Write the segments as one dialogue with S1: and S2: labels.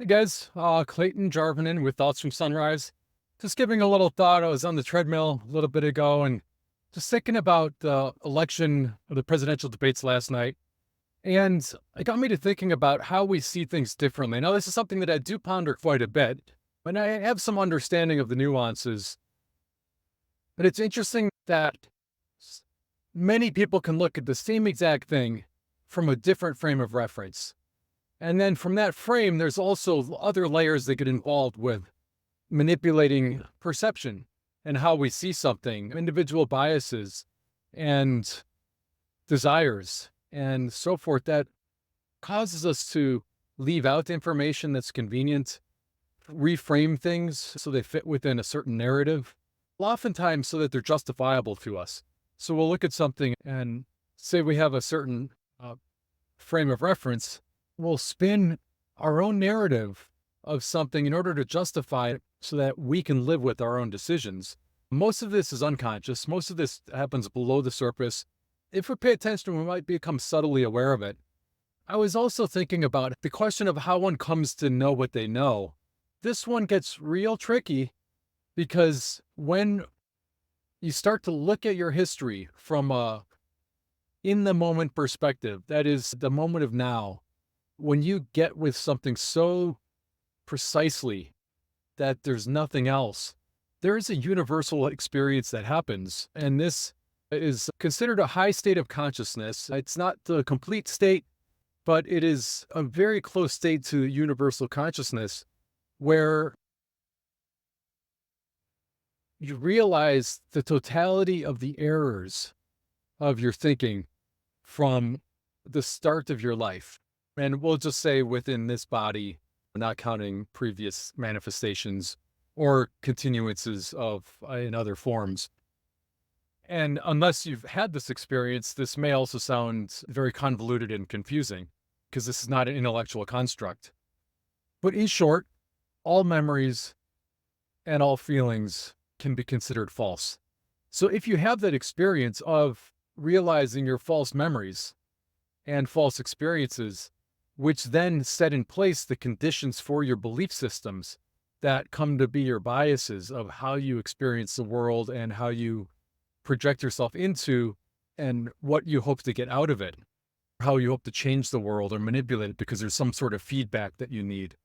S1: Hey guys, Clayton Jarvinen with Thoughts from Sunrise. Just giving a little thought. I was on the treadmill a little bit ago and just thinking about the election or the presidential debates last night. And it got me to thinking about how we see things differently. Now, this is something that I do ponder quite a bit, and I have some understanding of the nuances. But it's interesting that s- many people can look at the same exact thing from a different frame of reference. And then from that frame, there's also other layers that get involved with manipulating perception and how we see something, individual biases and desires and so forth that causes us to leave out information that's convenient, reframe things so they fit within a certain narrative, oftentimes so that they're justifiable to us. So we'll look at something and say we have a certain uh, frame of reference, we'll spin our own narrative of something in order to justify it so that we can live with our own decisions. Most of this is unconscious. Most of this happens below the surface. If we pay attention, we might become subtly aware of it. I was also thinking about the question of how one comes to know what they know. This one gets real tricky because when you start to look at your history from a in the moment perspective, that is the moment of now, when you get with something so precisely that there's nothing else, there is a universal experience that happens. And this is considered a high state of consciousness. It's not the complete state, but it is a very close state to universal consciousness where you realize the totality of the errors of your thinking from the start of your life. And we'll just say within this body, not counting previous manifestations or continuances of in other forms. And unless you've had this experience, this may also sound very convoluted and confusing because this is not an intellectual construct. But in short, all memories and all feelings can be considered false. So if you have that experience of realizing your false memories and false experiences, which then set in place the conditions for your belief systems that come to be your biases of how you experience the world and how you project yourself into and what you hope to get out of it, how you hope to change the world or manipulate it because there's some sort of feedback that you need.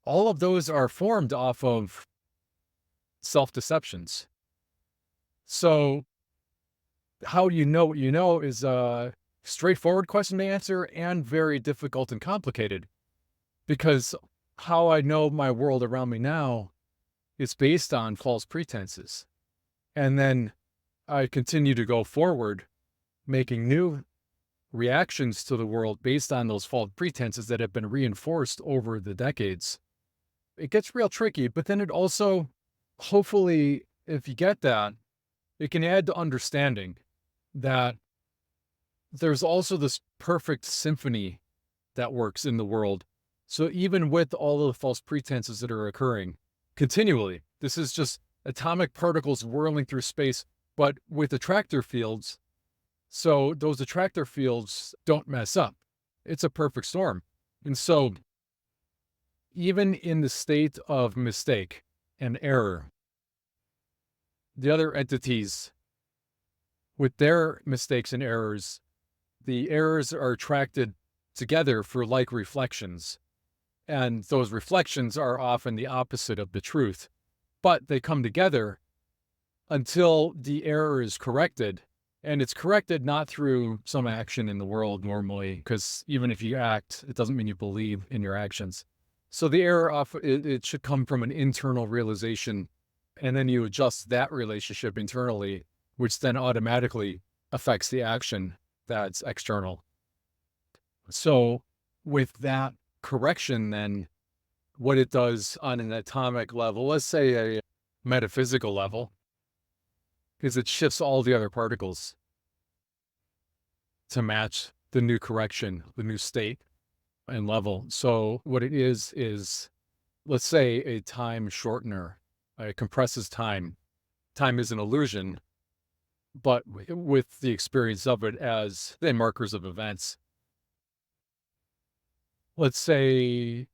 S1: All of those are formed off of self deceptions. So, how do you know what you know is a straightforward question to answer and very difficult and complicated because how I know my world around me now is based on false pretenses. And then I continue to go forward, making new reactions to the world based on those false pretenses that have been reinforced over the decades. It gets real tricky, but then it also, hopefully, if you get that, it can add to understanding that there's also this perfect symphony that works in the world. So even with all of the false pretenses that are occurring continually, this is just atomic particles whirling through space, but with attractor fields. So those attractor fields don't mess up. It's a perfect storm. And so even in the state of mistake and error, the other entities with their mistakes and errors, the errors are attracted together for like reflections. And those reflections are often the opposite of the truth, but they come together until the error is corrected. And it's corrected not through some action in the world normally, because even if you act, it doesn't mean you believe in your actions. So the error it should come from an internal realization, and then you adjust that relationship internally, which then automatically affects the action that's external. So with that correction, then what it does on an atomic level, let's say a metaphysical level, is it shifts all the other particles to match the new correction, the new state and level. So what it is let's say a time shortener. It compresses time. Time is an illusion, but with the experience of it as the markers of events. Let's say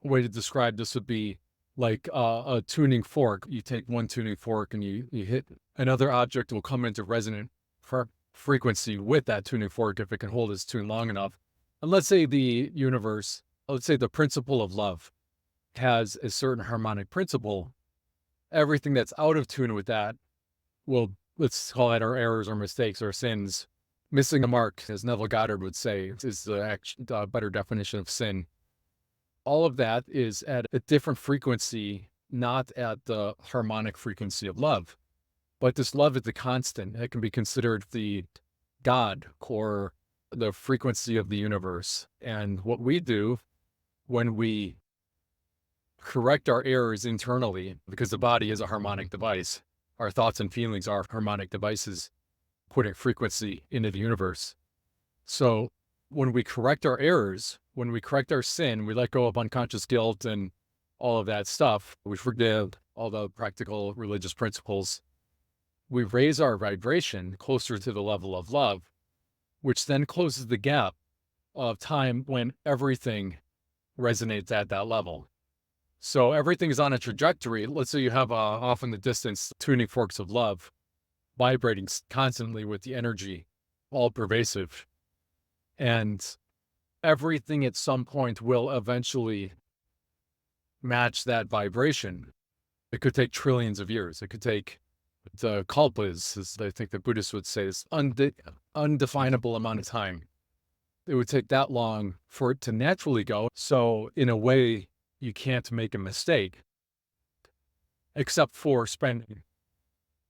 S1: A way to describe this would be like a tuning fork. You take one tuning fork and you hit another object will come into resonant frequency with that tuning fork if it can hold its tune long enough. And let's say the universe, let's say the principle of love has a certain harmonic principle. Everything that's out of tune with that will, let's call it our errors or mistakes or sins. Missing the mark, as Neville Goddard would say, is the better definition of sin. All of that is at a different frequency, not at the harmonic frequency of love. But this love is the constant. It can be considered the God or the frequency of the universe. And what we do when we correct our errors internally, because the body is a harmonic device, our thoughts and feelings are harmonic devices putting frequency into the universe. So when we correct our errors, when we correct our sin, we let go of unconscious guilt and all of that stuff. We forgive all the practical religious principles. We raise our vibration closer to the level of love, which then closes the gap of time when everything resonates at that level. So everything is on a trajectory. Let's say you have off in the distance tuning forks of love vibrating constantly with the energy, all pervasive. And everything at some point will eventually match that vibration. It could take trillions of years. It could take the kalpas, as I think the Buddhists would say, this undefinable amount of time. It would take that long for it to naturally go. So in a way, you can't make a mistake, except for spending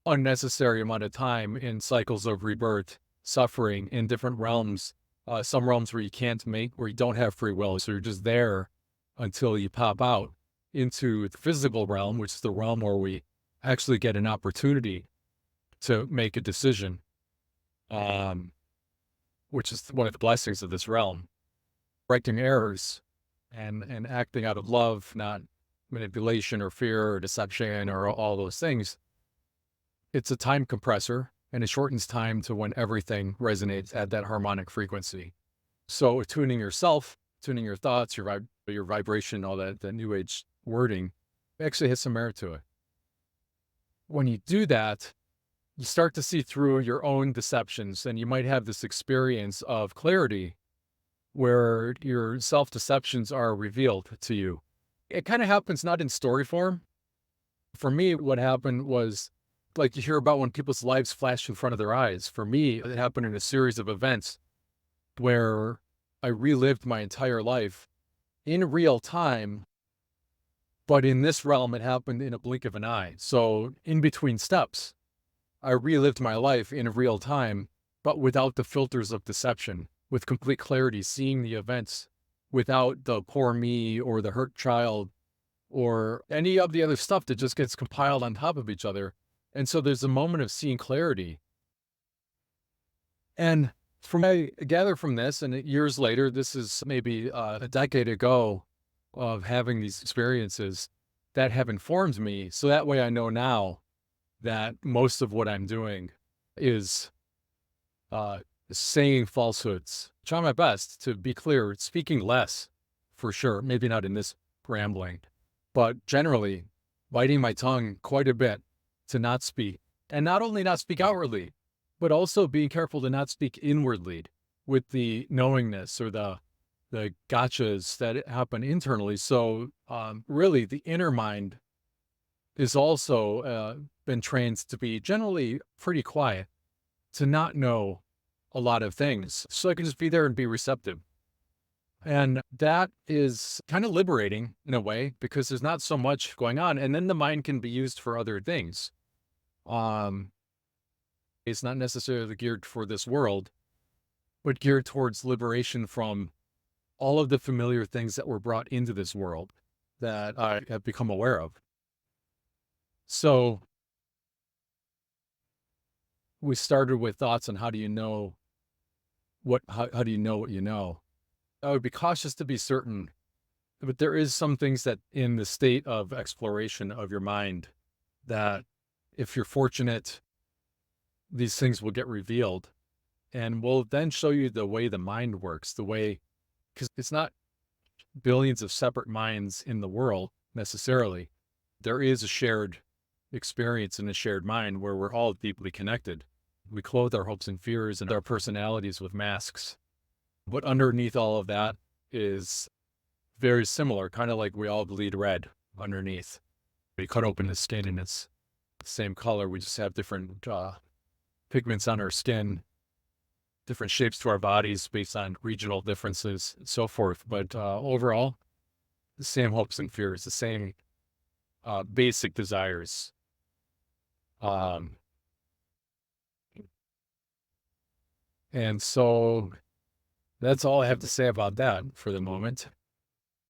S1: unnecessary amount of time in cycles of rebirth, suffering in different realms. Some realms where where you don't have free will, so you're just there until you pop out into the physical realm, which is the realm where we actually get an opportunity to make a decision, which is one of the blessings of this realm. Correcting errors and acting out of love, not manipulation or fear or deception or all those things. It's a time compressor, and it shortens time to when everything resonates at that harmonic frequency. So tuning yourself, tuning your thoughts, your vibration, all that, the new age wording, actually has some merit to it. When you do that, you start to see through your own deceptions, and you might have this experience of clarity where your self-deceptions are revealed to you. It kind of happens not in story form. For me, what happened was, like you hear about when people's lives flash in front of their eyes. For me, it happened in a series of events where I relived my entire life in real time, but in this realm, it happened in a blink of an eye. So in between steps, I relived my life in real time, but without the filters of deception, with complete clarity, seeing the events without the poor me or the hurt child or any of the other stuff that just gets compiled on top of each other. And so there's a moment of seeing clarity. And from what I gather from this, and years later, this is maybe a decade ago of having these experiences that have informed me. So that way I know now that most of what I'm doing is saying falsehoods. Try my best to be clear, speaking less, for sure. Maybe not in this rambling, but generally biting my tongue quite a bit to not speak. And not only not speak outwardly, but also being careful to not speak inwardly with the knowingness or the gotchas that happen internally. So really the inner mind is also been trained to be generally pretty quiet, to not know a lot of things. So I can just be there and be receptive. And that is kind of liberating in a way, because there's not so much going on. And then the mind can be used for other things. It's not necessarily geared for this world, but geared towards liberation from all of the familiar things that were brought into this world that I have become aware of. So we started with thoughts on how do you know how do you know what you know? I would be cautious to be certain, but there is some things that in the state of exploration of your mind that if you're fortunate, these things will get revealed and will then show you the way the mind works, the way, because it's not billions of separate minds in the world necessarily. There is a shared experience and a shared mind where we're all deeply connected. We clothe our hopes and fears and our personalities with masks. But underneath all of that is very similar, kind of like we all bleed red underneath. We cut open the skin and it's the same color. We just have different pigments on our skin, different shapes to our bodies based on regional differences and so forth. But overall, the same hopes and fears, the same basic desires. Um, and so that's all I have to say about that for the moment.